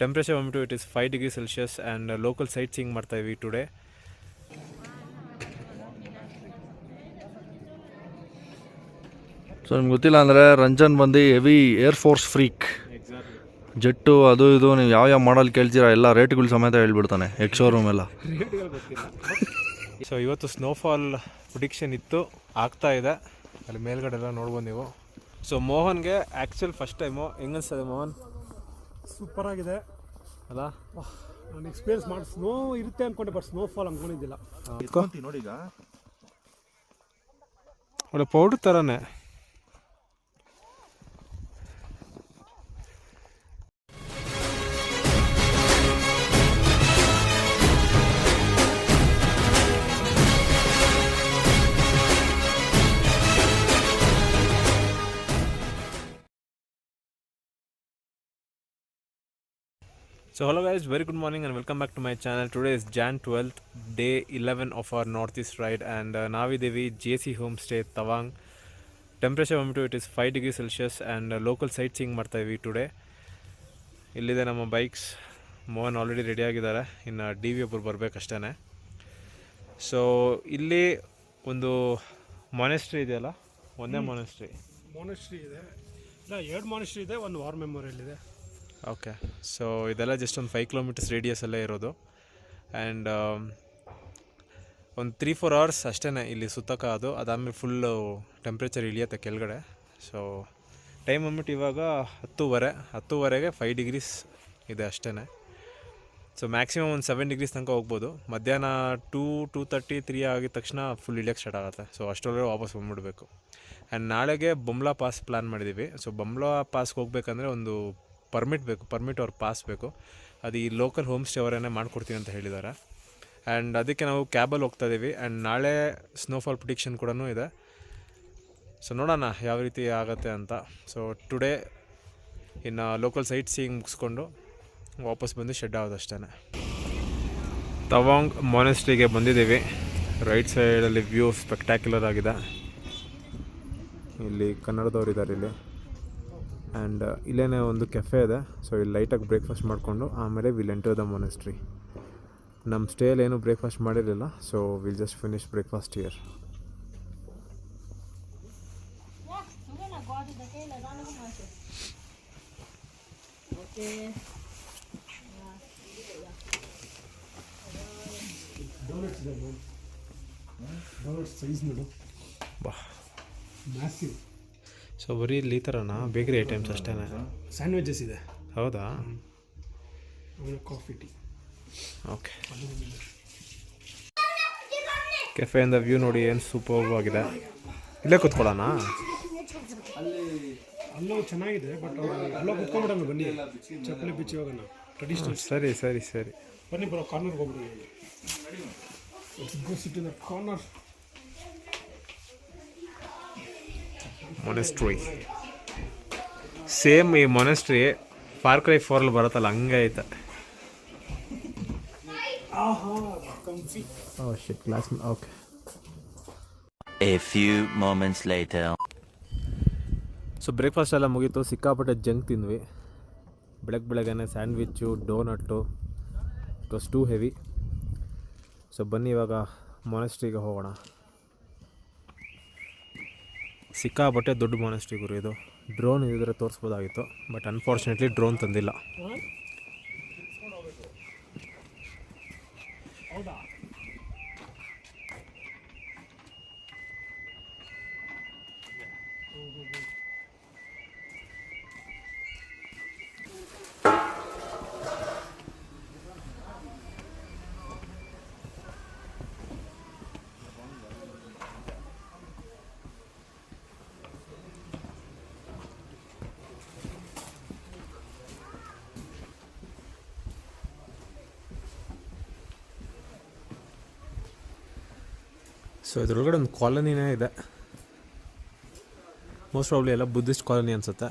Temperature ಬಂದ್ಬಿಟ್ಟು it is 5 degree Celsius and local sightseeing ಮಾಡ್ತಾಯಿದ್ವಿ today. So ನಿಮ್ಗೆ ಗೊತ್ತಿಲ್ಲ ಅಂದರೆ ರಂಜನ್ ಬಂದು heavy air force freak. Jet ಅದು ಇದು ನೀವು ಯಾವ ಮಾಡಲ್ ಕೇಳ್ತೀರಾ ಎಲ್ಲ ರೇಟ್ಗಳು ಸಮೇತ ಹೇಳ್ಬಿಡ್ತಾನೆ, ಎಕ್ಸ್ ಶೋರೂಮ್ ಎಲ್ಲ. ಸೊ ಇವತ್ತು ಸ್ನೋಫಾಲ್ ಪ್ರಿಡಿಕ್ಷನ್ ಇತ್ತು, ಆಗ್ತಾ ಇದೆ. ಅಲ್ಲಿ ಮೇಲ್ಗಡೆ ಎಲ್ಲ ನೋಡ್ಬೋದು ನೀವು. ಸೊ ಮೋಹನ್ಗೆ ಆ್ಯಕ್ಚುಲ್ ಫಸ್ಟ್ ಟೈಮು ಹೆಂಗನ್ಸ್ತದೆ ಮೋಹನ್? ಸೂಪರ್ ಆಗಿದೆ ಅಲ್ಲ, ನಾನು ಎಕ್ಸ್ಪೀರಿಯನ್ಸ್ ಮಾಡಿ ಸ್ನೋ ಇರುತ್ತೆ ಅಂದ್ಕೊಂಡೆ, ಬಟ್ ಸ್ನೋಫಾಲ್ ಅಂದ್ಕೊಂಡಿದ್ದಿಲ್ಲ. ನೋಡಿ ಈಗ ಒಳ್ಳೆ ಪೌಡ್ರ್ ಥರನೇ. So hello guys, very good morning and welcome back to my channel. Today is Jan 12th, day 11 of our northeast ride and navidevi JC homestay Tawang. Temperature ಬಂದ್ಬಿಟ್ಟು it is 5 degree Celsius and local sightseeing ಮಾಡ್ತಾಯಿದ್ವಿ today. ಇಲ್ಲಿದೆ ನಮ್ಮ bikes. Mohan already ready ಆಗಿದ್ದಾರೆ, ಇನ್ನು D V ಒಬ್ಬರು ಬರಬೇಕಷ್ಟೇ. So ಇಲ್ಲಿ ಒಂದು monastery ಇದೆಯಲ್ಲ, ಒಂದೇ ಮಾನೆಸ್ಟ್ರಿ ಇದೆ, ಇಲ್ಲ 2 ಮಾನೆಸ್ಟ್ರಿ ಇದೆ, ಒಂದು ವಾರ್ ಮೆಮೋರಿಯಲ್ ಇದೆ. ಓಕೆ, ಸೊ ಇದೆಲ್ಲ ಜಸ್ಟ್ ಒಂದು 5 ಕಿಲೋಮೀಟರ್ಸ್ ರೇಡಿಯಸಲ್ಲೇ ಇರೋದು. ಆ್ಯಂಡ್ ಒಂದು 3-4 ಅವರ್ಸ್ ಅಷ್ಟೇ ಇಲ್ಲಿ ಸುತ್ತಕ್ಕೆ. ಅದಾದಮೇಲೆ ಫುಲ್ಲು ಟೆಂಪ್ರೇಚರ್ ಇಳಿಯುತ್ತೆ ಕೆಳಗಡೆ. ಸೊ ಟೈಮ್ ಬಂದ್ಬಿಟ್ಟು ಇವಾಗ 10:30ಗೆ 5 ಡಿಗ್ರೀಸ್ ಇದೆ ಅಷ್ಟೇ. ಸೊ ಮ್ಯಾಕ್ಸಿಮಮ್ ಒಂದು 7 ಡಿಗ್ರೀಸ್ ತನಕ ಹೋಗ್ಬೋದು. ಮಧ್ಯಾಹ್ನ 2:30, 3 ಆಗಿದ ತಕ್ಷಣ ಫುಲ್ ಇಳಿಯೋಕ್ಕೆ ಸ್ಟಾರ್ಟ್ ಆಗುತ್ತೆ. ಸೊ ಅಷ್ಟರೊಳಗೆ ವಾಪಸ್ ಬಂದ್ಬಿಡ್ಬೇಕು. ಆ್ಯಂಡ್ ನಾಳೆಗೆ ಬೊಮ್ಲಾ ಪಾಸ್ ಪ್ಲ್ಯಾನ್ ಮಾಡಿದ್ದೀವಿ. ಸೊ ಬೊಮ್ಲಾ ಪಾಸ್ಗೆ ಹೋಗ್ಬೇಕಂದ್ರೆ ಒಂದು ಪರ್ಮಿಟ್ ಅವ್ರ ಪಾಸ್ ಬೇಕು. ಅದು ಈ ಲೋಕಲ್ ಹೋಮ್ ಸ್ಟೇ ಅವರೇ ಮಾಡಿಕೊಡ್ತೀನಿ ಅಂತ ಹೇಳಿದ್ದಾರೆ. ಆ್ಯಂಡ್ ಅದಕ್ಕೆ ನಾವು ಕ್ಯಾಬಲ್ಲಿ ಹೋಗ್ತಾಯಿದ್ದೀವಿ. ಆ್ಯಂಡ್ ನಾಳೆ ಸ್ನೋಫಾಲ್ ಪ್ರಿಡಿಕ್ಷನ್ ಕೂಡ ಇದೆ. ಸೊ ನೋಡೋಣ ಯಾವ ರೀತಿ ಆಗುತ್ತೆ ಅಂತ. ಸೊ ಟುಡೇ ಇನ್ನು ಲೋಕಲ್ ಸೈಟ್ ಸೀಯಿಂಗ್ ಮುಗಿಸ್ಕೊಂಡು ವಾಪಸ್ ಬಂದು ಶೆಡ್ ಆಗೋದಷ್ಟೇ. ತವಾಂಗ್ ಮಾನೆಸ್ಟ್ರಿಗೆ ಬಂದಿದ್ದೀವಿ. ರೈಟ್ ಸೈಡಲ್ಲಿ ವ್ಯೂ ಸ್ಪೆಕ್ಟ್ಯಾಕ್ಯುಲರ್ ಆಗಿದೆ. ಇಲ್ಲಿ ಕನ್ನಡದವ್ರು ಇದ್ದಾರೆ ಇಲ್ಲಿ. ಆ್ಯಂಡ್ ಇಲ್ಲೇ ಒಂದು ಕೆಫೆ ಇದೆ. ಸೊ ಇಲ್ಲಿ ಲೈಟಾಗಿ ಬ್ರೇಕ್ಫಾಸ್ಟ್ ಮಾಡಿಕೊಂಡು ಆಮೇಲೆ ವಿಲ್ ಎಂಟರ್ ದ ಮೊನೆಸ್ಟ್ರಿ. ನಮ್ಮ ಸ್ಟೇಯಲ್ಲಿ ಏನೂ ಬ್ರೇಕ್ಫಾಸ್ಟ್ ಮಾಡಿರಲಿಲ್ಲ, so will just finish breakfast here. ಬಾ ಮ್ಯಾಸಿವ್. ಸೊ ಬರೀ ಇಲ್ಲಿ ಈ ಥರನಾ ಬೇಕರಿ ಐಟಮ್ಸ್ ಅಷ್ಟೇ? ಸ್ಯಾಂಡ್ವಿಚಸ್ ಇದೆ. ಹೌದಾ? Coffee tea. ಓಕೆ, ಕೆಫೆಯಿಂದ ವ್ಯೂ ನೋಡಿ ಏನು ಸೂಪರ್ ಆಗಿದೆ. ಇಲ್ಲೇ ಕೂತ್ಕೊಳ್ಳೋಣ? ಅಲ್ಲೂ ಚೆನ್ನಾಗಿದೆ, ಬಟ್ ಅಲ್ಲೋ ಕೂತ್ಕೊಂಡ್ಬಿಡೋಣ, ಬನ್ನಿ ಚಪ್ಪಲಿ ಬಿಚ್ಚಿ ಹೋಗೋಣ. ಟ್ರೆಡಿಷನಲ್. ಸರಿ ಸರಿ ಸರಿ ಬನ್ನಿ ಬರೋ ಕಾರ್ನರ್ಗೆ ಹೋಗ್ಬಿಡಿ. Go sit in the corner. Monastery same. ಈ ಮೊನೆಸ್ಟ್ರಿ ಫಾರ್ ಕ್ರೈ 4 ಬರುತ್ತಲ್ಲ, ಹಂಗೆ ಐತೆ. Okay. A few moments later. So breakfast ಎಲ್ಲ ಮುಗೀತು. ಸಿಕ್ಕಾಪಟ್ಟೆ ಜಂಕ್ ತಿಂದ್ವಿ. ಬೆಳಗ್ಗೆನೇ sandwich, doughnut. It was too heavy. So ಬನ್ನಿ ಇವಾಗ ಮೊನೆಸ್ಟ್ರಿಗೆ ಹೋಗೋಣ. ಸಿಕ್ಕಾಪಟ್ಟೆ ದೊಡ್ಡ ಮೊನೆಸ್ಟ್ರಿ ಗುರು ಇದು. ಡ್ರೋನ್ ಇದ್ದರೆ ತೋರಿಸ್ಬೋದಾಗಿತ್ತು, ಬಟ್ ಅನ್ಫಾರ್ಚುನೇಟ್ಲಿ ಡ್ರೋನ್ ತಂದಿಲ್ಲ. ಸೊ ಇದರೊಳಗಡೆ ಒಂದು ಕಾಲೋನಿನೇ ಇದೆ. ಮೋಸ್ಟ್ ಪ್ರಾಬ್ಲಿ ಎಲ್ಲ ಬುದ್ಧಿಸ್ಟ್ ಕಾಲೋನಿ ಅನಿಸುತ್ತೆ.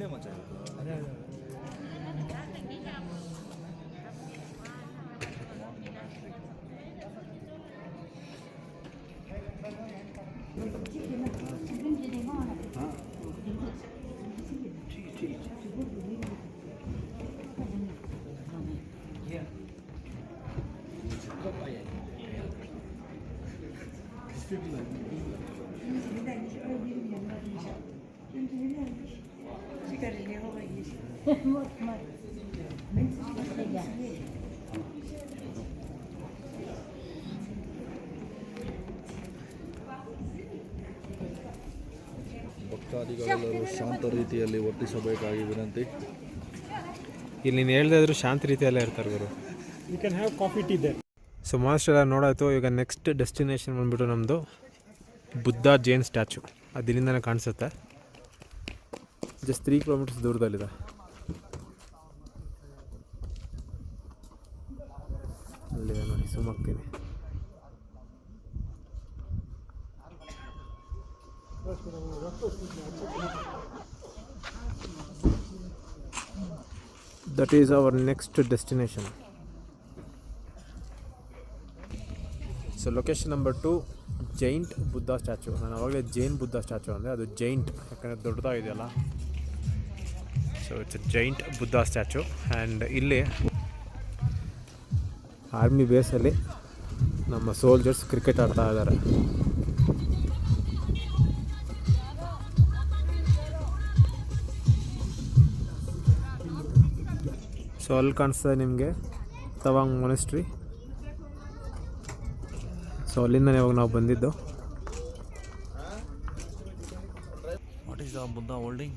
ಗುಂಡೆ ಮಚ್ಚ ಅದೇ ಭಕ್ತಾದಿಗಳೆಲ್ಲರೂ ಶಾಂತ ರೀತಿಯಲ್ಲಿ ವರ್ತಿಸಬೇಕಾಗಿ ವಿನಂತಿ. ಇಲ್ಲಿ ನೀನು ಹೇಳ್ದೆ ಇದ್ರು ಶಾಂತ ರೀತಿಯಲ್ಲೇ ಇರ್ತಾರೆ ಗುರು. You can have coffee tea there. So master ನೋಡಾಯಿತು. ಈಗ ನೆಕ್ಸ್ಟ್ ಡೆಸ್ಟಿನೇಷನ್ ಬಂದ್ಬಿಟ್ಟು ನಮ್ಮದು ಬುದ್ಧ ಜೈನ್ ಸ್ಟ್ಯಾಚು. ಅದು ಇಲ್ಲಿಂದನೇ ಕಾಣಿಸುತ್ತೆ. ಜಸ್ಟ್ 3 ಕಿಲೋಮೀಟರ್ಸ್ ದೂರದಲ್ಲಿದೆ. ಅಲ್ಲಿದೆ ನೋಡಿ, ಸುಮ್ ಆಗ್ತೀನಿ. That is our next destination. So location number 2 giant Buddha statue. ನಾನು ಆವಾಗಲೇ ಜೈನ್ ಬುದ್ಧ ಸ್ಟ್ಯಾಚು ಅಂದರೆ ಅದು ಜೈಂಟ್ ಯಾಕಂದರೆ ದೊಡ್ಡದಾಗಿದೆಯಲ್ಲ. So it's giant Buddha statue. And ಇಲ್ಲಿ ಆರ್ಮಿ ಬೇಸಲ್ಲಿ ನಮ್ಮ ಸೋಲ್ಜರ್ಸ್ ಕ್ರಿಕೆಟ್ ಆಡ್ತಾ ಇದ್ದಾರೆ. ಸೊ ಅಲ್ಲಿ ಕಾಣಿಸ್ತದೆ ನಿಮಗೆ ತವಾಂಗ್ ಮೊನೆಸ್ಟ್ರಿ. ಸೊ ಅಲ್ಲಿಂದನೇ ಇವಾಗ ನಾವು ಬಂದಿದ್ದು. What is the Buddha holding?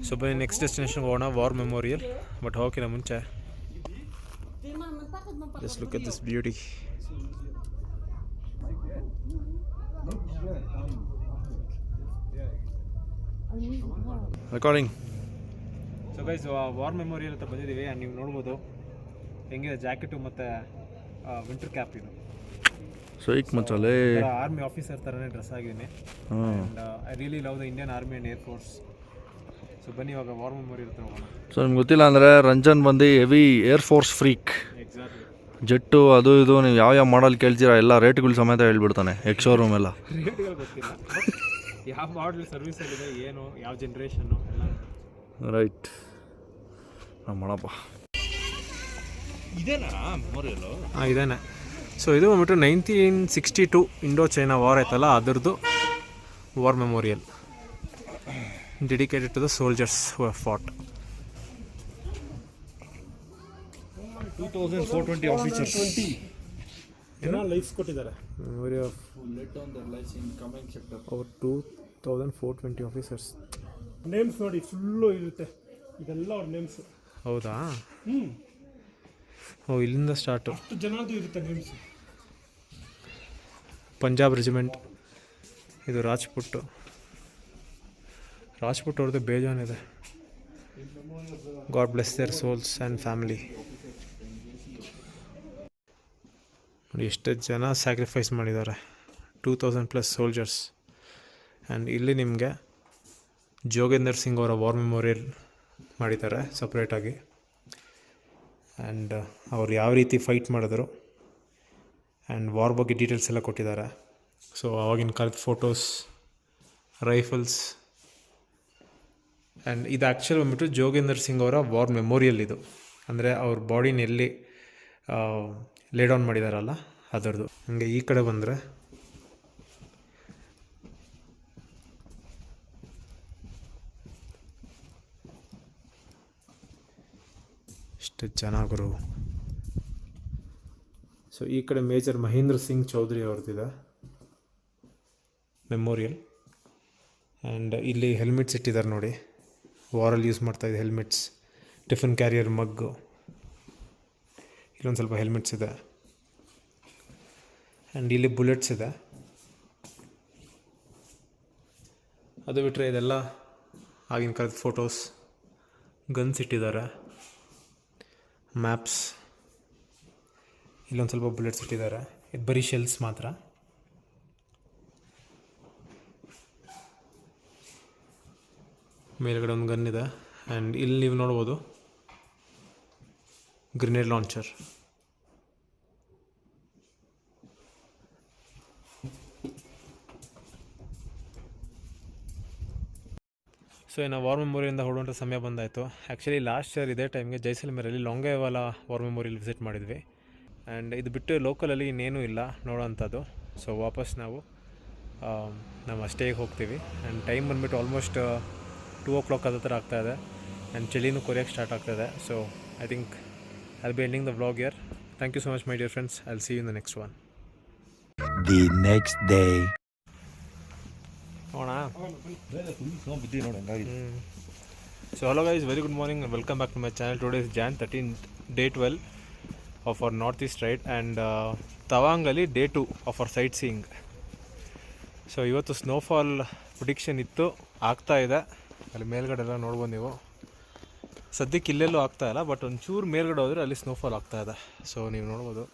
So ಬನ್ನಿ ನೆಕ್ಸ್ಟ್ ಡೆಸ್ಟಿನೇಷನ್ಗೆ ಹೋಗೋಣ, ವಾರ್ ಮೆಮೋರಿಯಲ್. ಬಟ್ ಹೋಗೋಕ್ಕಿಂತ ಮುಂಚೆ just look at this beauty. Recording. So guys war memorial ಅಂತ ಬಂದಿದ್ದೀವಿ. ಆ್ಯಂಡ್ ನೀವು ನೋಡ್ಬೋದು ಹೆಂಗಿದೆ ಜಾಕೆಟು ಮತ್ತು ವಿಂಟರ್ ಕ್ಯಾಪ್. ಇದು ಸೈಕ್ ಮಚ್ಚಲೇ ಆರ್ಮಿ ಆಫೀಸರ್ ಥರನೇ ಡ್ರೆಸ್ ಆಗಿದ್ದೀನಿ. And I really love the Indian army and air force. So ಬನ್ನಿ ಇವಾಗ ವಾರ್ ಮೆಮೋರಿಯಲ್ ಹತ್ರ ಹೋಗೋಣ. ಸೊ ನಿಮ್ಗೆ ಗೊತ್ತಿಲ್ಲ ಅಂದರೆ ರಂಜನ್ ಬಂದು heavy air force freak. Exactly. Jet ಅದು ಇದು ನೀವು ಯಾವ ಮಾಡಲ್ ಕೇಳ್ತೀರಾ ಎಲ್ಲ ರೇಟ್ಗಳು ಸಮೇತ ಹೇಳ್ಬಿಡ್ತಾನೆ. ಶೋರೂಮ್ ಎಲ್ಲ ರೇಟ್ಗಳು ಗೊತ್ತಿಲ್ಲ, ಯಾವ ಮಾಡಲ್ ಸರ್ವಿಸಲ್ಲಿದೆ, ಏನು ಯಾವ ಜನ್ರೇಷನ್ನು ಎಲ್ಲ. ರೈಟ್ ನಮ್ಮ ಮಾಡಪ್ಪ ಇದೇನಾ ಮೆಮೋರಿಯಲ್ಲು? ಹಾಂ ಇದೇನೆ. ಸೊ ಇದು ಬಂದ್ಬಿಟ್ಟು 1962 ಇಂಡೋ ಚೈನಾ ವಾರ್ ಆಯ್ತಲ್ಲ, ಅದರದ್ದು war memorial dedicated to the soldiers who have fought. 2420 officers ಜನ ಲೈಫ್ಸ್ ಕೊಟ್ಟಿದ್ದಾರೆ. Memory of our 2420 officers. Names ನೋಡಿ ಫುಲ್ಲು ಇರುತ್ತೆ, ಇದೆಲ್ಲ ಅವ್ರ ನೇಮ್ಸ್. ಹೌದಾ? ಓ ಇಲ್ಲಿಂದ ಸ್ಟಾರ್ಟು. ಅಷ್ಟು ಜನದ್ದು ಇರುತ್ತೆ ನೇಮ್ಸ್. ಪಂಜಾಬ್ ರೆಜಿಮೆಂಟ್, ಇದು ರಾಜ್ಪುಟ್ ಅವ್ರದ್ದು ಬೇಜಾನಿದೆ. God bless their souls and family. ನೋಡಿ ಎಷ್ಟು ಜನ ಸ್ಯಾಕ್ರಿಫೈಸ್ ಮಾಡಿದ್ದಾರೆ, 2000+ ಸೋಲ್ಜರ್ಸ್. ಆ್ಯಂಡ್ ಇಲ್ಲಿ ನಿಮಗೆ ಜೋಗೇಂದರ್ ಸಿಂಗ್ ಅವರ ವಾರ್ ಮೆಮೋರಿಯಲ್ ಮಾಡಿದ್ದಾರೆ ಸಪ್ರೇಟಾಗಿ. ಆ್ಯಂಡ್ ಅವ್ರು ಯಾವ ರೀತಿ ಫೈಟ್ ಮಾಡಿದ್ರು ಆ್ಯಂಡ್ ವಾರ್ ಬಗ್ಗೆ ಡೀಟೇಲ್ಸ್ ಎಲ್ಲ ಕೊಟ್ಟಿದ್ದಾರೆ. ಸೊ ಆವಾಗಿನ ಕಾಲದ ಫೋಟೋಸ್, ರೈಫಲ್ಸ್. ಆ್ಯಂಡ್ ಇದು ಆ್ಯಕ್ಚುಲಿ ಬಂದ್ಬಿಟ್ಟು ಜೋಗೇಂದರ್ ಸಿಂಗ್ ಅವರ ವಾರ್ ಮೆಮೋರಿಯಲ್. ಇದು ಅಂದರೆ ಅವ್ರ ಬಾಡಿನ ಎಲ್ಲಿ ಲೇ ಡೌನ್ ಮಾಡಿದಾರಲ್ಲ ಅದರದ್ದು. ಹಂಗೆ ಈ ಕಡೆ ಬಂದರೆ ಎಷ್ಟು ಜನ ಗುರು. ಸೊ ಈ ಕಡೆ ಮೇಜರ್ ಮಹೇಂದ್ರ ಸಿಂಗ್ ಚೌಧರಿ ಅವ್ರದ್ದಿದೆ ಮೆಮೋರಿಯಲ್. ಆ್ಯಂಡ್ ಇಲ್ಲಿ ಹೆಲ್ಮೆಟ್ಸ್ ಇಟ್ಟಿದ್ದಾರೆ ನೋಡಿ, ವಾರಲ್ಲಿ ಯೂಸ್ ಮಾಡ್ತಾಯಿದ್ದೆ ಹೆಲ್ಮೆಟ್ಸ್. ಟಿಫನ್ ಕ್ಯಾರಿಯರ್ ಮಗ್ಗು, ಇಲ್ಲೊಂದು ಸ್ವಲ್ಪ ಹೆಲ್ಮೆಟ್ಸ್ ಇದೆ. ಆ್ಯಂಡ್ ಇಲ್ಲಿ ಬುಲೆಟ್ಸ್ ಇದೆ. ಅದು ಬಿಟ್ಟರೆ ಇದೆಲ್ಲ ಆಗಿನ ಕಾಲದ ಫೋಟೋಸ್, ಗನ್ಸ್ ಇಟ್ಟಿದ್ದಾರೆ, ಮ್ಯಾಪ್ಸ್, ಇಲ್ಲೊಂದು ಸ್ವಲ್ಪ ಬುಲೆಟ್ಸ್ ಇಟ್ಟಿದ್ದಾರೆ. ಇದು ಬರೀ ಶೆಲ್ಸ್ ಮಾತ್ರ. ಮೇಲ್ಗಡೆ ಒಂದು ಗನ್ ಇದೆ. ಆ್ಯಂಡ್ ಇಲ್ಲಿ ನೀವು ನೋಡ್ಬೋದು ಗ್ರೆನೇಡ್ ಲಾಂಚರ್. ಸೊ ಇನ್ನು ವಾರ್ ಮೆಮೋರಿಯಿಂದ ಹೊರಡುವಂಥ ಸಮಯ ಬಂದಾಯಿತು. ಆ್ಯಕ್ಚುಲಿ ಲಾಸ್ಟ್ ಇಯರ್ ಇದೇ ಟೈಮ್ಗೆ ಜೈಸಲ್ಮೇರಲ್ಲಿ ಲೊಂಗೇವಾಲಾ ವಾರ್ ಮೆಮೋರಿಯಲ್ ವಿಸಿಟ್ ಮಾಡಿದ್ವಿ. ಆ್ಯಂಡ್ ಇದು ಬಿಟ್ಟು ಲೋಕಲಲ್ಲಿ ಇನ್ನೇನೂ ಇಲ್ಲ ನೋಡೋವಂಥದ್ದು. ಸೊ ವಾಪಸ್ ನಾವು ನಮ್ಮ ಸ್ಟೇಗೆ ಹೋಗ್ತೀವಿ. ಆ್ಯಂಡ್ ಟೈಮ್ ಬಂದುಬಿಟ್ಟು ಆಲ್ಮೋಸ್ಟ್ 2 o'clock ಅದೇ ಥರ ಆಗ್ತಾಯಿದೆ. ಆ್ಯಂಡ್ ಚಳಿನೂ ಕೊರಿಯೋಕ್ಕೆ ಸ್ಟಾರ್ಟ್ ಆಗ್ತಾಯಿದೆ. So I think I will be ending the vlog here. Thank you so much my dear friends. I will see you in the next one. The next day. So hello guys, very good morning and welcome back to my channel. Today is Jan 13th, day 12 of our northeast ride, and Tawangali day 2 of our sightseeing. So ಇವತ್ತು snowfall prediction ಇತ್ತು, ಆಗ್ತಾ ಇದೆ. ಅಲ್ಲಿ ಮೇಲ್ಗಡೆ ಎಲ್ಲ ನೋಡ್ಬೋದು ನೀವು. ಸದ್ಯಕ್ಕೆ ಇಲ್ಲೆಲ್ಲೂ ಆಗ್ತಾಯಿಲ್ಲ, ಬಟ್ ಒಂಚೂರು ಮೇಲ್ಗಡೆ ಹೋದರೆ ಅಲ್ಲಿ ಸ್ನೋಫಾಲ್ ಆಗ್ತಾಯಿದೆ. ಸೊ ನೀವು ನೋಡ್ಬೋದು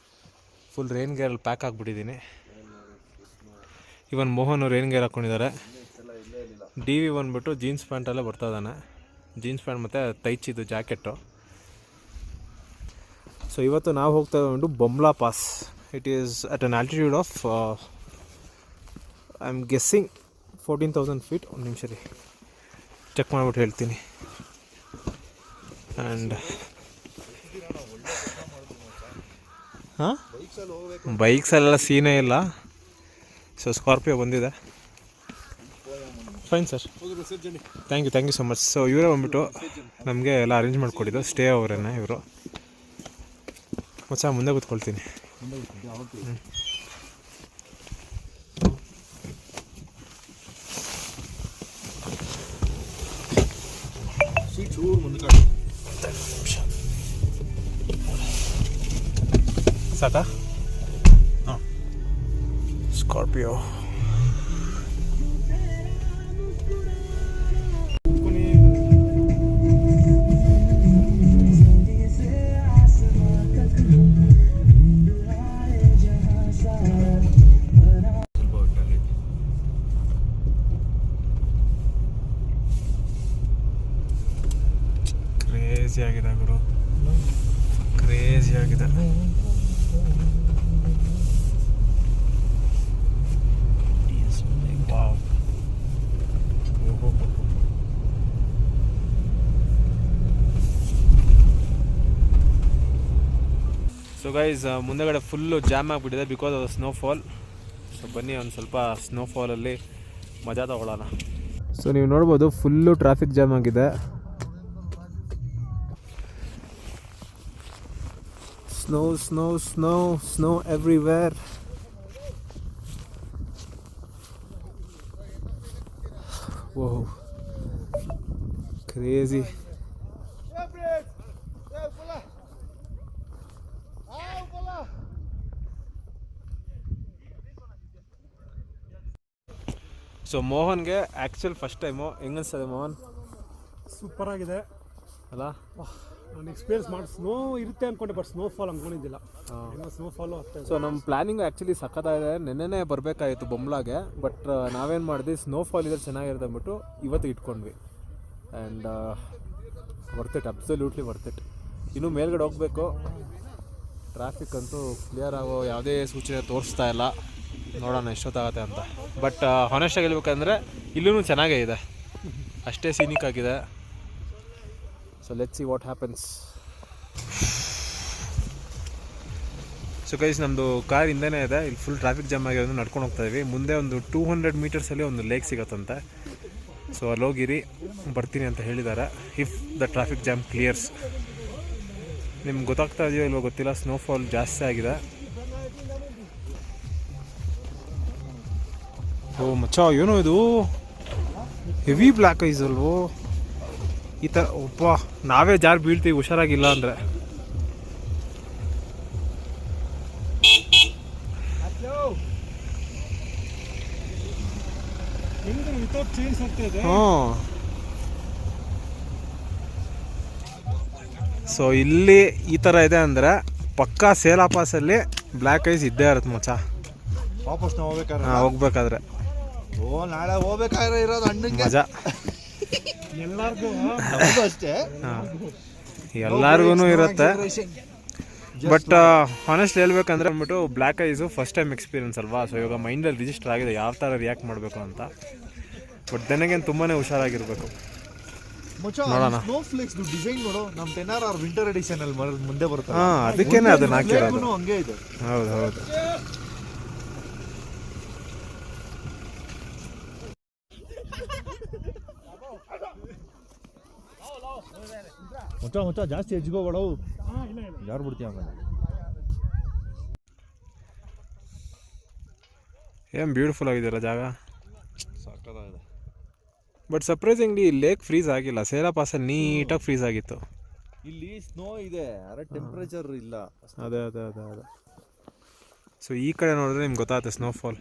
ಫುಲ್ ರೈನ್ ಗೇರಲ್ಲಿ ಪ್ಯಾಕ್ ಆಗಿಬಿಟ್ಟಿದ್ದೀನಿ. ಇವನ್ ಮೋಹನ್ ರೈನ್ ಗೇರ್ ಹಾಕ್ಕೊಂಡಿದ್ದಾರೆ. ಡಿ ವಿ ಬಂದುಬಿಟ್ಟು ಜೀನ್ಸ್ ಪ್ಯಾಂಟಲ್ಲೇ ಬರ್ತಾ ಇದ್ದಾನೆ. ಜೀನ್ಸ್ ಪ್ಯಾಂಟ್ ಮತ್ತು ತೈಚಿದ್ದು ಜಾಕೆಟು. ಸೊ ಇವತ್ತು ನಾವು ಹೋಗ್ತಾ ಇದ್ದು Bumla pass. It is at an altitude of I am guessing 14,000 feet. ಒಂದು ನಿಮಿಷ ರೀ, ಚೆಕ್ ಮಾಡಿಬಿಟ್ಟು ಹೇಳ್ತೀನಿ. ಆ್ಯಂಡ್ ಹಾಂ, ಬೈಕ್ಸಲ್ಲೆಲ್ಲ ಸೀನೇ ಇಲ್ಲ. ಸೊ ಸ್ಕಾರ್ಪಿಯೋ ಬಂದಿದೆ. Fine sir, thank you so much. So ಇವರೇ ಬಂದುಬಿಟ್ಟು ನಮಗೆ ಎಲ್ಲ ಅರೇಂಜ್ ಮಾಡಿಕೊಟ್ಟಿದ್ದು, ಸ್ಟೇ ಅವರೇನೆ ಇವರು. ಮಚ್ಚ ಮುಂದೆ ಕೂತ್ಕೊಳ್ತೀನಿ. ಸಾಕಾ? ಹಾಂ, ಸ್ಕಾರ್ಪಿಯೋ. ಕ್ರೇಜಿ ಆಗಿದೆ ಗುರು, ಕ್ರೇಜಿ ಆಗಿದೆ. ವಾವ್. ಸೊ ಗೈಸ್, ಮುಂದೆಗಡೆ ಫುಲ್ಲು ಜಾಮ್ ಆಗಿಬಿಟ್ಟಿದೆ ಬಿಕಾಸ್ ಆಫ್ ಸ್ನೋಫಾಲ್. ಸೊ ಬನ್ನಿ ಒಂದು ಸ್ವಲ್ಪ ಸ್ನೋಫಾಲಲ್ಲಿ ಮಜಾ ತಗೊಳ್ಳೋಣ. ಸೊ ನೀವು ನೋಡ್ಬೋದು ಫುಲ್ಲು ಟ್ರಾಫಿಕ್ ಜಾಮ್ ಆಗಿದೆ. Snow snow snow snow everywhere. Oh, crazy. So ಮೋಹನ್ಗೆ ಆ್ಯಕ್ಚುಲ್ ಫಸ್ಟ್ ಟೈಮು. ಹೆಂಗನ್ಸ್ತದೆ ಮೋಹನ್? ಸೂಪರ್ ಆಗಿದೆ ಅಲ್ಲ? ನಾನು ಎಕ್ಸ್ಪೀರಿಯನ್ಸ್ ಮಾಡಿ ಸ್ನೋ ಇರುತ್ತೆ ಅಂದ್ಕೊಂಡೆ, ಬಟ್ ಸ್ನೋಫಾಲ್ ಅಂದ್ಕೊಂಡಿದ್ದಿಲ್ಲ. ಸ್ನೋಫಾಲು ಆಗ್ತಾಯಿದೆ. ಸೊ ನಮ್ಮ ಪ್ಲ್ಯಾನಿಂಗ್ ಆ್ಯಕ್ಚುಲಿ ಸಖತ್ತಾಗಿದೆ. ನೆನ್ನೆನೇ ಬರಬೇಕಾಗಿತ್ತು ಬೊಮ್ಲಾಗೆ, ಬಟ್ ನಾವೇನು ಮಾಡಿದ್ವಿ, ಸ್ನೋಫಾಲ್ ಇದ್ರೆ ಚೆನ್ನಾಗಿರುತ್ತೆ ಅಂದ್ಬಿಟ್ಟು ಇವತ್ತು ಇಟ್ಕೊಂಡ್ವಿ. And worth it, absolutely worth it. ಇನ್ನೂ ಮೇಲ್ಗಡೆ ಹೋಗಬೇಕು. ಟ್ರಾಫಿಕ್ ಅಂತೂ ಕ್ಲಿಯರ್ ಆಗೋ ಯಾವುದೇ ಸೂಚನೆ ತೋರಿಸ್ತಾ ಇಲ್ಲ. ನೋಡೋಣ ಎಷ್ಟೊತ್ತಾಗತ್ತೆ ಅಂತ. ಬಟ್ ಹಾನೆಸ್ಟಾಗಿ ಹೇಳ್ಬೇಕಂದ್ರೆ ಇಲ್ಲೂ ಚೆನ್ನಾಗೇ ಇದೆ, ಅಷ್ಟೇ ಸೀನಿಕ್ ಆಗಿದೆ. So let's see what happens. So guys, ನಮ್ಮದು ಕಾರ್ ಹಿಂದೆನೇ ಇದೆ. ಇಲ್ಲಿ ಫುಲ್ ಟ್ರಾಫಿಕ್ ಜಾಮ್ ಆಗಿರೋದು ನಡ್ಕೊಂಡು ಹೋಗ್ತಾ ಇದ್ವಿ. ಮುಂದೆ ಒಂದು 200 meters ಒಂದು ಲೇಕ್ ಸಿಗುತ್ತಂತೆ. ಸೊ ಅಲ್ಲೋಗಿರಿ, ಬರ್ತೀನಿ ಅಂತ ಹೇಳಿದ್ದಾರೆ if the traffic jam clears. ನಿಮ್ಗೆ ಗೊತ್ತಾಗ್ತಾ ಇದೆಯೋ ಇಲ್ವೋ ಗೊತ್ತಿಲ್ಲ, ಸ್ನೋಫಾಲ್ ಜಾಸ್ತಿ ಆಗಿದೆ. ಓ ಮಚ್ಚ, ಏನೋ ಇದು ಹೆವಿ ಬ್ಲ್ಯಾಕ್ ಐಸ್ ಅಲ್ವೋ ಈ ಥರ. ಒಬ್ಬ ನಾವೇ ಜಾರು ಬೀಳ್ತೀವಿ ಹುಷಾರಾಗಿಲ್ಲ ಅಂದರೆ. ಹಾಂ, ಸೊ ಇಲ್ಲಿ ಈ ಥರ ಇದೆ ಅಂದರೆ ಪಕ್ಕಾ ಸೇಲಾ ಪಾಸಲ್ಲಿ ಬ್ಲ್ಯಾಕ್ ಐಸ್ ಇದ್ದೇ ಇರುತ್ತೆ ಮಚ್ಚ. ವಾಪಸ್ ನಾವು ಹೋಗ್ಬೇಕಾದ್ರೆ ಹೋಗ್ಬೇಕಾದ್ರೆ ಓ ನಾಳೆ ಹೋಗ್ಬೇಕಾದ್ರೆ ಇರೋದು ಅಣ್ಣಂಗೆ ಮಜಾ. ಎಲ್ಲರಿಗೂ ನಮಗೂ ಅಷ್ಟೇ. ಎಲ್ಲರಿಗೂ ಇರುತ್ತೆ. ಬಟ್ ಆನೆಸ್ಟ್ ಹೇಳ್ಬೇಕಂದ್ರೆ ಅಂದ್ಬಿಟ್ಟು black ice first time experience ಅಲ್ವಾ, ಸೊ ಇವಾಗ ಮೈಂಡಲ್ಲಿ ರಿಜಿಸ್ಟರ್ ಆಗಿದೆ ಯಾವ ಥರ ರಿಯಾಕ್ಟ್ ಮಾಡಬೇಕು ಅಂತ. ಬಟ್ ದೆನಗೇನು ತುಂಬಾ ಹುಷಾರಾಗಿರ್ಬೇಕು. ನೋಡೋಣ. ಸ್ನೋ ಫ್ಲೇಕ್ಸ್ ಡಿಸೈನ್ ನೋಡು, ನಮ್ಮ 10RR ವಿಂಟರ್ ಎಡಿಷನ್ ಅಲ್ಲಿ ಮುಂದೆ ಬರುತ್ತೆ. ಹಾಂ, ಅದಕ್ಕೇನೆ ಅದನ್ನ ಹಾಕಿರೋದು. ಹಂಗೆ ಇದೆ. ಹೌದು ಹೌದು. ಮುಚ್ಚ ಜಾಸ್ತಿ ಹೆಜ್ಗೋಬೇಡವು, ಹಾಂ ಇಲ್ಲ ಇಲ್ಲ ಯಾರು ಬಿಡ್ತೀಯ ಆಮೇಲೆ. ಏನು ಬ್ಯೂಟಿಫುಲ್ ಆಗಿದೆಯಲ್ಲ ಜಾಗ. ಸಾಕಾಗಿದೆ. ಬಟ್ ಸರ್ಪ್ರೈಸಿಂಗ್ಲಿ ಲೇಕ್ ಫ್ರೀಸ್ ಆಗಿಲ್ಲ. ಸೇಲಾ ಪಾಸಲ್ಲಿ ನೀಟಾಗಿ ಫ್ರೀಸ್ ಆಗಿತ್ತು. ಇಲ್ಲಿ ಸ್ನೋ ಇದೆ, ಅರೆ ಟೆಂಪ್ರೇಚರ್ ಇಲ್ಲ. ಅದೇ ಅದೇ ಅದೇ ಅದೇ. ಸೊ ಈ ಕಡೆ ನೋಡಿದ್ರೆ ನಿಮ್ಗೆ ಗೊತ್ತಾಗುತ್ತೆ ಸ್ನೋಫಾಲ್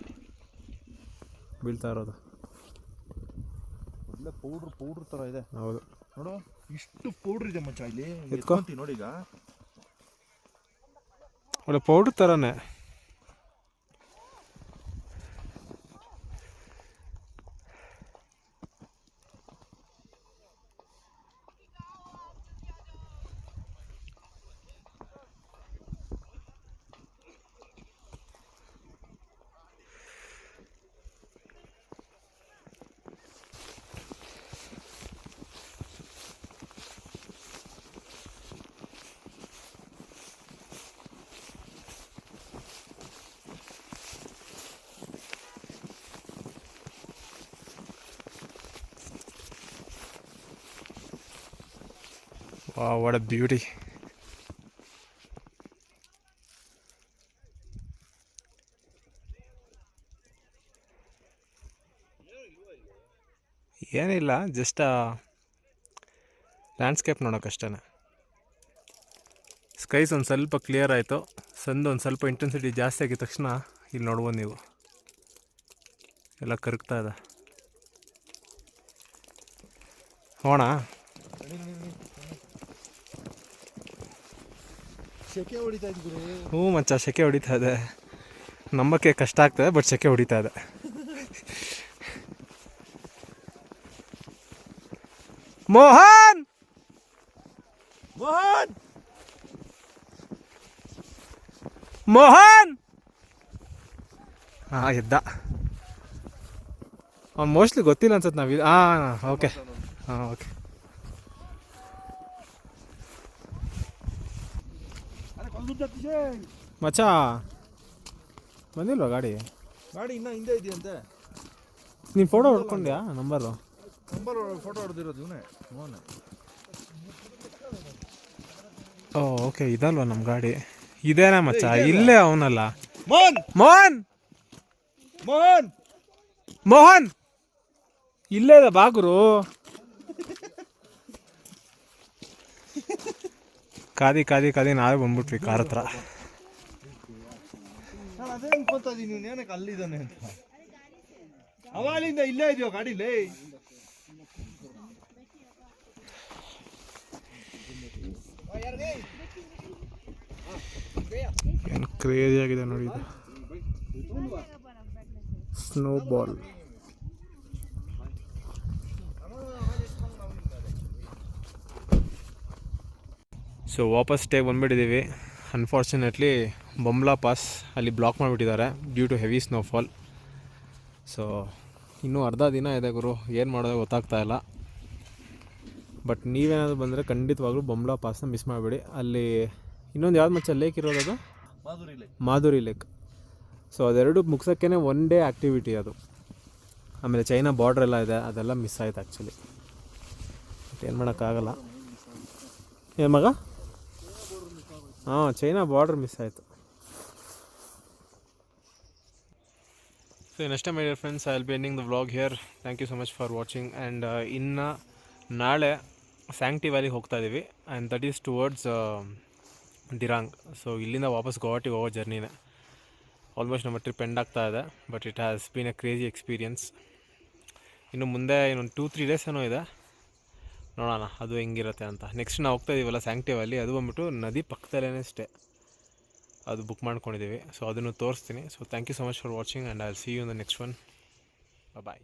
ಬೀಳ್ತಾ ಇರೋದು. ಒಳ್ಳೆ ಪೌಡ್ರ್ ಥರ ಇದೆ. ಹೌದು ನೋಡು, ಇಷ್ಟು ಪೌಡ್ರ್ ಇದೆ ಮಚ್ಚ ಇಲ್ಲಿ. ಎತ್ಕೊ. ನೋಡಿ ಈಗ ಒಳ್ಳೆ ಪೌಡ್ರ್ ಥರನೇ. Wow, what a beauty. ಏನಿಲ್ಲ, ಜಸ್ಟ್ ಲ್ಯಾಂಡ್ಸ್ಕೇಪ್ ನೋಡೋಕ್ಕಷ್ಟೇ. ಸ್ಕೈಸ್ ಒಂದು ಸ್ವಲ್ಪ ಕ್ಲಿಯರ್ ಆಯಿತು. ಸಂದು ಒಂದು ಸ್ವಲ್ಪ ಇಂಟೆನ್ಸಿಟಿ ಜಾಸ್ತಿ ಆಗಿದ ತಕ್ಷಣ ಇಲ್ಲಿ ನೋಡ್ಬೋದು ನೀವು, ಎಲ್ಲ ಕರಗ್ತಾ ಇದೆ. ಹೋಣ. ಸೆಕೆ ಹೊಡಿತಾ ಇದ್ರು. ಹ್ಞೂ ಮಚ್ಚ, ಸೆಕೆ ಹೊಡಿತಾ ಇದೆ. ನಂಬಕ್ಕೆ ಕಷ್ಟ ಆಗ್ತದೆ, ಬಟ್ ಸೆಕೆ ಹೊಡಿತಾ ಇದೆ. ಮೋಹನ್ ಮೋಹನ್ ಮೋಹನ್ ಹಾಂ, ಎದ್ದ. ಅವ್ನು ಮೋಸ್ಟ್ಲಿ ಗೊತ್ತಿಲ್ಲ ಅನ್ಸುತ್ತೆ. ನಾವು ಹಾಂ ಓಕೆ, ಹಾಂ ಓಕೆ. ಮಚ್ಚ ಬಂದಿಲ್ವಾ ಗಾಡಿ ಇನ್ನೂ ಹಿಂದೆ ಇದೆಯಂತೆ. ನೀನು ಫೋಟೋ ಹೊಡ್ಕೊಂಡ್ಯಾ? ನಂಬರು ಫೋಟೋ ಹೊಡೆದಿರೋದು ಇವನೇ ಮೋಹನ್. ಓ ಓಕೆ, ಇದಲ್ವಾ ನಮ್ಮ ಗಾಡಿ? ಇದೇನಾ ಮಚ್ಚ? ಇಲ್ಲೇ ಅವನಲ್ಲ. ಮೋಹನ್ ಮೋಹನ್ ಮೋಹನ್ ಮೋಹನ್ ಇಲ್ಲೇ ಇದೆ ಬಾಗುರು. ಕಾದಿ ಕಾದಿ ಕಾದಿ ನಾವೇ ಬಂದ್ಬಿಟ್ವಿ ಕಾರ್ ಹತ್ರ. ನಾನು ಅದೇ ಅನ್ಕೊತಾ ಇದೀನಿ, ನೀವು ಏನಕ್ಕೆ ಅಲ್ಲಿದ್ದಾನೆ ಅಂತ. ಅವಾಗಲಿಂದ ಇಲ್ಲೇ ಇದೆಯೋ ಗಾಡಿಲಿ? ಏನು ಕ್ರೇಜಿ ಆಗಿದೆ ನೋಡಿ ಇದು. Snowball. ಸೊ ವಾಪಸ್ ಸ್ಟೇ ಬಂದುಬಿಟ್ಟಿದ್ದೀವಿ. ಅನ್ಫಾರ್ಚುನೇಟ್ಲಿ ಬೊಂಬ್ಲಾ ಪಾಸ್ ಅಲ್ಲಿ ಬ್ಲಾಕ್ ಮಾಡಿಬಿಟ್ಟಿದ್ದಾರೆ due to heavy snowfall. So ಇನ್ನೂ ಅರ್ಧ ದಿನ ಇದೆ ಗುರು, ಏನು ಮಾಡೋದು ಗೊತ್ತಾಗ್ತಾ ಇಲ್ಲ. ಬಟ್ ನೀವೇನಾದರೂ ಬಂದರೆ ಖಂಡಿತವಾಗ್ಲೂ ಬೊಂಬ್ಲಾ ಪಾಸ್ನ ಮಿಸ್ ಮಾಡಬೇಡಿ. ಅಲ್ಲಿ ಇನ್ನೊಂದು ಯಾವ್ದು ಮಚ್ಚ ಲೇಕ್ ಇರೋದು? ಮಾಧುರಿ ಲೇಕ್. ಸೊ ಅದೆರಡು ಮುಗ್ಸೋಕ್ಕೇ ಒನ್ ಡೇ ಆ್ಯಕ್ಟಿವಿಟಿ ಅದು. ಆಮೇಲೆ ಚೈನಾ ಬಾರ್ಡ್ರ್ ಎಲ್ಲ ಇದೆ, ಅದೆಲ್ಲ ಮಿಸ್ ಆಯ್ತು ಆ್ಯಕ್ಚುಲಿ. ಬಟ್ ಏನು ಮಾಡೋಕ್ಕಾಗಲ್ಲ. ಏನು ಮಗ? ಹಾಂ, ಚೈನಾ ಬಾರ್ಡ್ರ್ ಮಿಸ್ ಆಯಿತು. So next time my dear friends, I will be ending the vlog here. Thank you so much for watching. And ಇನ್ನು ನಾಳೆ ಸ್ಯಾಂಕ್ಟಿ ವ್ಯಾಲಿಗೆ ಹೋಗ್ತಾ ಇದ್ದೀವಿ. And that is towards Dirang. So ಇಲ್ಲಿಂದ ವಾಪಸ್ ಗುವಾಹಟಿಗೆ ಹೋಗೋ ಜರ್ನಿನೇ. ಆಲ್ಮೋಸ್ಟ್ ನಮ್ಮ ಟ್ರಿಪ್ ಎಂಡ್ ಆಗ್ತಾ ಇದೆ, but it has been a crazy experience. ಇನ್ನು ಮುಂದೆ ಇನ್ನೊಂದು 2-3 ಡೇಸ್ ಏನೋ ಇದೆ, ನೋಡೋಣ ಅದು ಹೆಂಗಿರುತ್ತೆ ಅಂತ. ನೆಕ್ಸ್ಟ್ ನಾವು ಹೋಗ್ತಾ ಇದ್ದೀವಲ್ಲ ಸ್ಯಾಂಕ್ಟಿ ವ್ಯಾಲಿ, ಅದು ಬಂದ್ಬಿಟ್ಟು ನದಿ ಪಕ್ಕದಲ್ಲೇ ಸ್ಟೇ. ಅದು ಬುಕ್ ಮಾಡ್ಕೊಂಡಿದ್ದೀವಿ. ಸೊ ಅದನ್ನು ತೋರಿಸ್ತೀನಿ. So thank you so much for watching and I will see you in the next one. Bye.